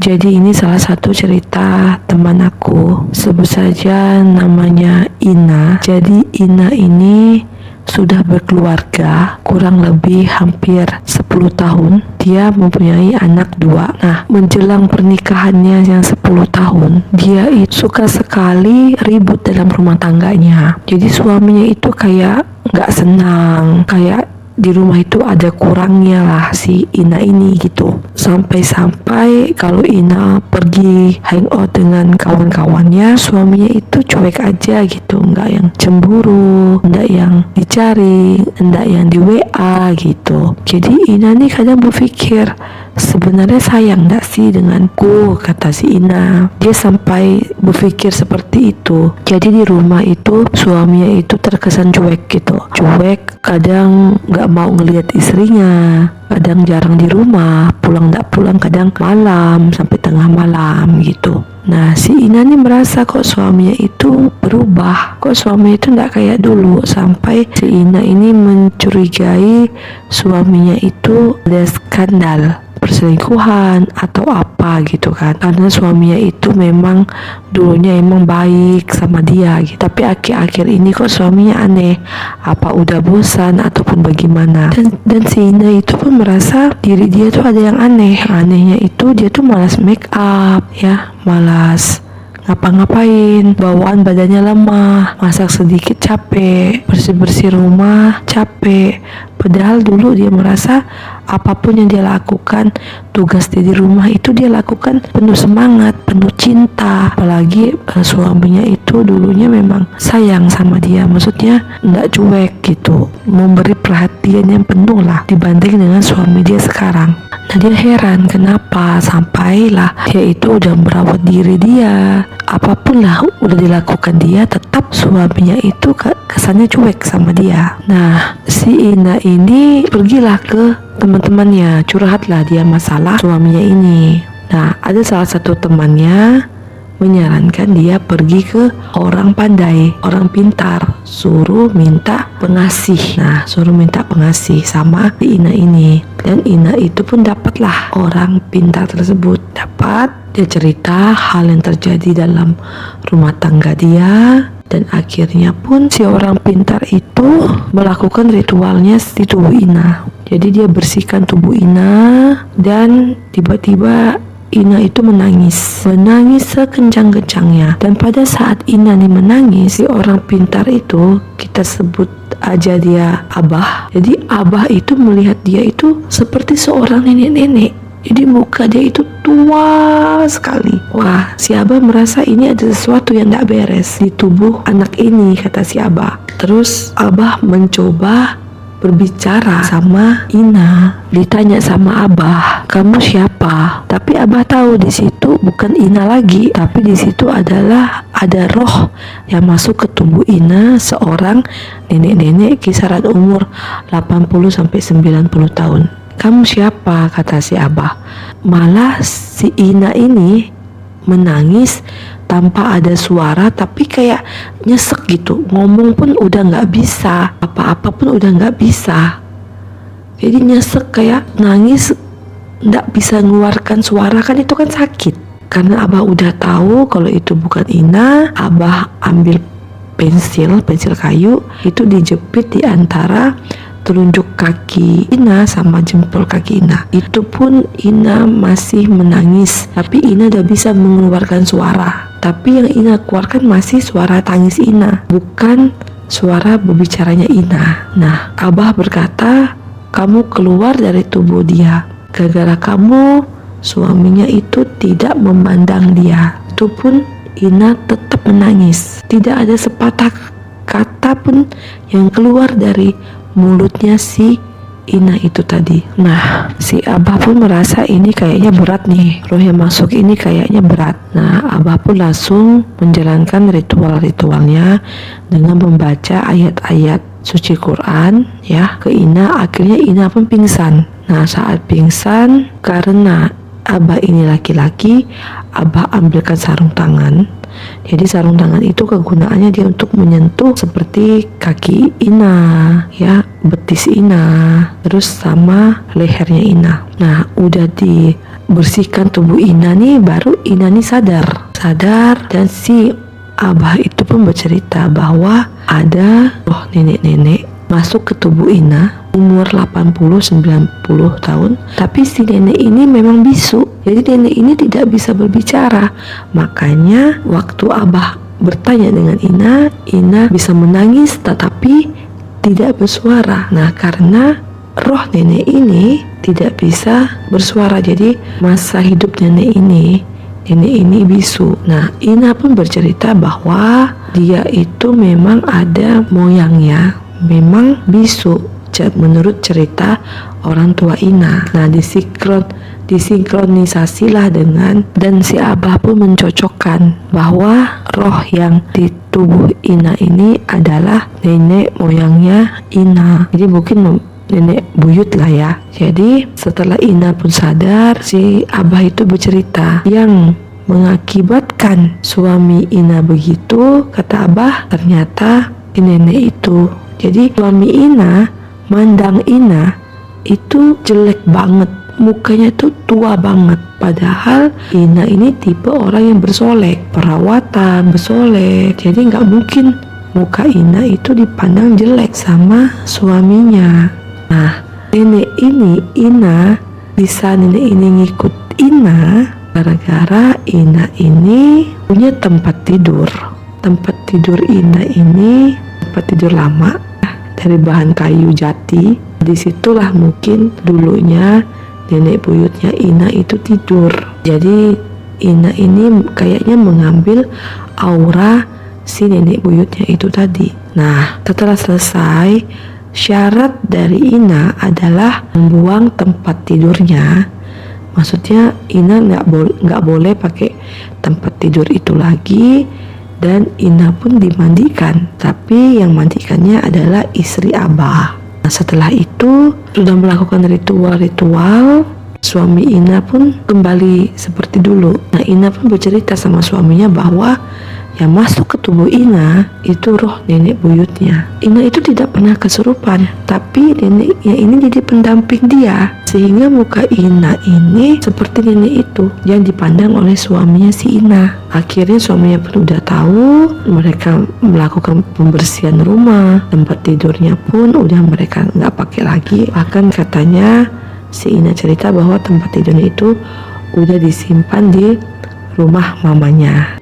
Jadi ini salah satu cerita teman aku, sebut saja namanya Ina. Jadi Ina ini sudah berkeluarga kurang lebih hampir 10 tahun. Dia mempunyai anak 2. Nah, menjelang pernikahannya yang 10 tahun, dia itu suka sekali ribut dalam rumah tangganya. Jadi suaminya itu kayak nggak senang, kayak di rumah itu ada kurangnya lah si Ina ini gitu. Sampai-sampai kalau Ina pergi hangout dengan kawan-kawannya, suaminya itu cuek aja gitu, nggak yang cemburu, nggak yang dicari, nggak yang di WA gitu. Jadi Ina nih kadang berpikir, sebenarnya sayang nggak sih denganku, kata si Ina. Dia sampai berpikir seperti itu. Jadi di rumah itu suaminya itu terkesan cuek gitu, cuek, kadang nggak mau ngelihat istrinya, kadang jarang di rumah, pulang nggak pulang kadang malam sampai tengah malam gitu. Nah, si Ina nih merasa kok suaminya itu berubah, kok suaminya itu nggak kayak dulu. Sampai si Ina ini mencurigai suaminya itu ada skandal perselingkuhan atau apa gitu kan, karena suaminya itu memang dulunya emang baik sama dia gitu, tapi akhir-akhir ini kok suaminya aneh, apa udah bosan ataupun bagaimana. Dan si Ina itu pun merasa diri dia tuh ada yang aneh. Anehnya itu dia tuh malas make up ya, malas ngapa-ngapain, bawaan badannya lemah, masak sedikit capek, bersih-bersih rumah capek. Padahal dulu dia merasa apapun yang dia lakukan, tugas dia di rumah itu dia lakukan penuh semangat, penuh cinta. Apalagi suaminya itu dulunya memang sayang sama dia, maksudnya nggak cuek gitu, memberi perhatian yang penuh lah dibanding dengan suami dia sekarang. Nah, dia heran kenapa sampailah dia itu udah merawat diri dia, apapun lah udah dilakukan dia, tetap suaminya itu kesannya cuek sama dia. Nah, si Ina ini pergilah ke teman-temannya, curhatlah dia masalah suaminya ini. Nah, ada salah satu temannya menyarankan dia pergi ke orang pandai, orang pintar, suruh minta pengasih. Nah, suruh minta pengasih sama Ina ini. Dan Ina itu pun dapatlah orang pintar tersebut. Dapat, dia cerita hal yang terjadi dalam rumah tangga dia. Dan akhirnya pun si orang pintar itu melakukan ritualnya di tubuh Ina. Jadi dia bersihkan tubuh Ina, dan tiba-tiba Ina itu menangis sekencang-kencangnya. Dan pada saat Ina nih menangis, si orang pintar itu, kita sebut aja dia Abah. Jadi Abah itu melihat dia itu seperti seorang nenek-nenek. Jadi muka dia itu tua sekali. Wah, si Abah merasa ini ada sesuatu yang tidak beres di tubuh anak ini, kata si Abah. Terus Abah mencoba berbicara sama Ina. Ditanya sama Abah, kamu siapa? Tapi Abah tahu di situ bukan Ina lagi, tapi di situ adalah ada roh yang masuk ke tubuh Ina, seorang nenek-nenek kisaran umur 80-90 tahun. Kamu siapa? Kata si Abah. Malah si Ina ini menangis tanpa ada suara, tapi kayak nyesek gitu. Ngomong pun udah nggak bisa, apa-apa pun udah nggak bisa. Jadi nyesek, kayak nangis nggak bisa mengeluarkan suara, kan itu kan sakit. Karena Abah udah tahu kalau itu bukan Ina, Abah ambil pensil kayu, itu dijepit di antara telunjuk kaki Ina sama jempol kaki Ina. Itu pun Ina masih menangis, tapi Ina udah bisa mengeluarkan suara. Tapi yang Ina keluarkan masih suara tangis Ina, bukan suara berbicaranya Ina. Nah, Abah berkata, kamu keluar dari tubuh dia. Gara-gara kamu, suaminya itu tidak memandang dia. Itu pun Ina tetap menangis. Tidak ada sepatah kata pun yang keluar dari mulutnya si Ina itu tadi. Nah, si Abah pun merasa ini kayaknya berat nih, roh yang masuk ini kayaknya berat. Nah, Abah pun langsung menjalankan ritual-ritualnya dengan membaca ayat-ayat suci Quran ya ke Ina. Akhirnya Ina pun pingsan. Nah, saat pingsan, karena Abah ini laki-laki, Abah ambilkan sarung tangan, Jadi sarung tangan itu kegunaannya dia untuk menyentuh seperti kaki Ina, ya, betis Ina, terus sama lehernya Ina. Nah, udah dibersihkan tubuh Ina nih, baru Ina nih sadar dan si Abah itu pun bercerita bahwa ada roh nenek-nenek masuk ke tubuh Ina umur 80-90 tahun, tapi si nenek ini memang bisu. Jadi nenek ini tidak bisa berbicara. Makanya waktu Abah bertanya dengan Ina bisa menangis tetapi tidak bersuara. Nah, karena roh nenek ini tidak bisa bersuara, jadi masa hidup nenek ini bisu. Nah, Ina pun bercerita bahwa dia itu memang ada moyangnya, memang bisu menurut cerita orang tua Ina. Nah, disinkronisasilah dengan, dan si Abah pun mencocokkan bahwa roh yang di tubuh Ina ini adalah nenek moyangnya Ina. Jadi mungkin nenek buyut lah ya. Jadi setelah Ina pun sadar, si Abah itu bercerita yang mengakibatkan suami Ina begitu, kata Abah, ternyata si nenek itu. Jadi suami Ina mandang Ina itu jelek banget, mukanya tuh tua banget. Padahal Ina ini tipe orang yang bersolek, perawatan, bersolek. Jadi nggak mungkin muka Ina itu dipandang jelek sama suaminya. Nah, nenek ini ngikut Ina gara-gara Ina ini punya tempat tidur. Tempat tidur Ina ini tempat tidur lama dari bahan kayu jati. Disitulah mungkin dulunya nenek buyutnya Ina itu tidur. Jadi Ina ini kayaknya mengambil aura si nenek buyutnya itu tadi. Nah, setelah selesai, syarat dari Ina adalah membuang tempat tidurnya. Maksudnya Ina nggak boleh pakai tempat tidur itu lagi, dan Ina pun dimandikan. Tapi yang mandikannya adalah istri Abah. Nah, setelah itu sudah melakukan ritual-ritual, suami Ina pun kembali seperti dulu. Nah, Ina pun bercerita sama suaminya bahwa yang masuk ke tubuh Ina itu roh nenek buyutnya. Ina itu tidak pernah kesurupan, tapi neneknya ini jadi pendamping dia, sehingga muka Ina ini seperti nenek itu yang dipandang oleh suaminya si Ina. Akhirnya suaminya pun udah tahu, mereka melakukan pembersihan rumah, tempat tidurnya pun udah mereka nggak pakai lagi. Bahkan katanya si Ina cerita bahwa tempat tidurnya itu udah disimpan di rumah mamanya.